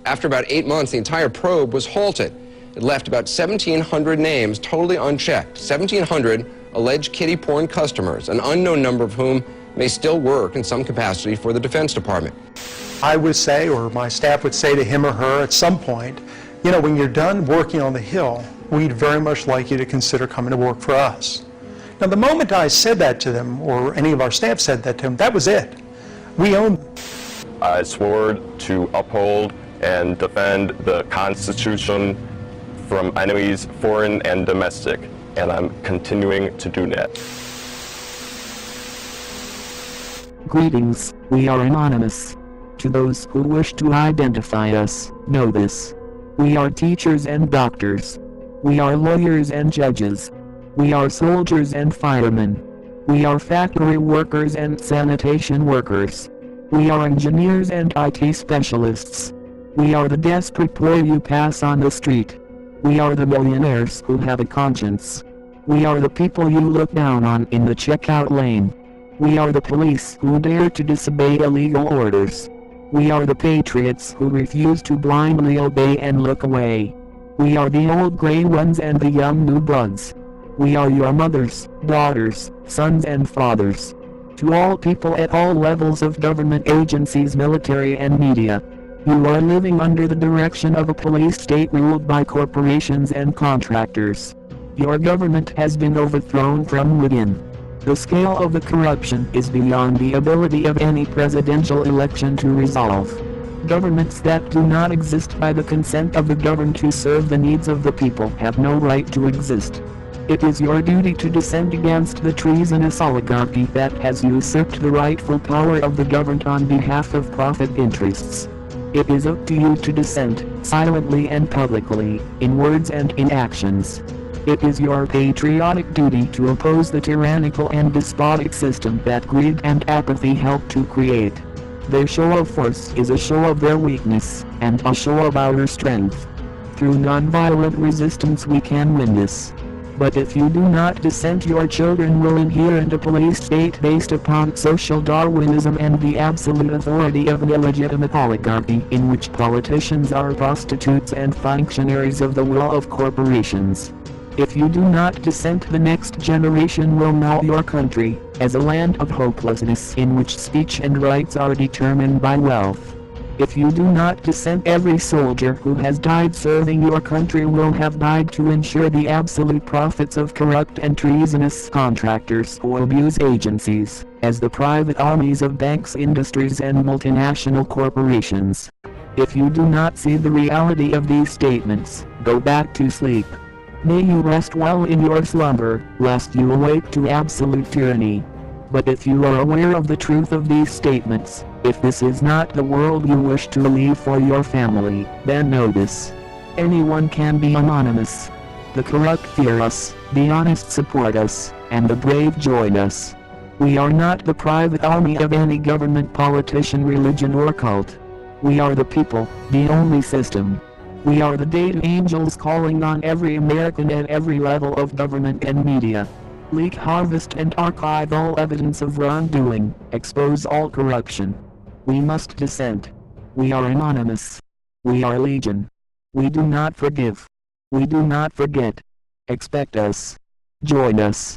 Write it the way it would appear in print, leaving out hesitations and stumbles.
After about 8 months, the entire probe was halted. It left about 1,700 names totally unchecked. 1,700 alleged kiddie porn customers, an unknown number of whom may still work in some capacity for the Defense Department. I would say, or my staff would say to him or her at some point, you know, when you're done working on the Hill, we'd very much like you to consider coming to work for us. Now, the moment I said that to them, or any of our staff said that to them, that was it. We owned them. I swore to uphold and defend the Constitution from enemies, foreign and domestic, and I'm continuing to do that. Greetings, we are anonymous. To those who wish to identify us, know this. We are teachers and doctors. We are lawyers and judges. We are soldiers and firemen. We are factory workers and sanitation workers. We are engineers and IT specialists. We are the desperate poor you pass on the street. We are the millionaires who have a conscience. We are the people you look down on in the checkout lane. We are the police who dare to disobey illegal orders. We are the patriots who refuse to blindly obey and look away. We are the old gray ones and the young new bloods. We are your mothers, daughters, sons and fathers. To all people at all levels of government agencies, military and media, you are living under the direction of a police state ruled by corporations and contractors. Your government has been overthrown from within. The scale of the corruption is beyond the ability of any presidential election to resolve. Governments that do not exist by the consent of the governed to serve the needs of the people have no right to exist. It is your duty to dissent against the treasonous oligarchy that has usurped the rightful power of the governed on behalf of profit interests. It is up to you to dissent, silently and publicly, in words and in actions. It is your patriotic duty to oppose the tyrannical and despotic system that greed and apathy help to create. Their show of force is a show of their weakness, and a show of our strength. Through nonviolent resistance we can win this. But if you do not dissent, your children will inherit a police state based upon social Darwinism and the absolute authority of an illegitimate oligarchy in which politicians are prostitutes and functionaries of the will of corporations. If you do not dissent, the next generation will know your country as a land of hopelessness in which speech and rights are determined by wealth. If you do not dissent, every soldier who has died serving your country will have died to ensure the absolute profits of corrupt and treasonous contractors who abuse agencies, as the private armies of banks, industries and multinational corporations. If you do not see the reality of these statements, go back to sleep. May you rest well in your slumber, lest you awake to absolute tyranny. But if you are aware of the truth of these statements, if this is not the world you wish to leave for your family, then know this. Anyone can be anonymous. The corrupt fear us, the honest support us, and the brave join us. We are not the private army of any government, politician, religion or cult. We are the people, the only system. We are the data angels calling on every American at every level of government and media. Leak, harvest and archive all evidence of wrongdoing, expose all corruption. We must dissent. We are anonymous. We are legion. We do not forgive. We do not forget. Expect us. Join us.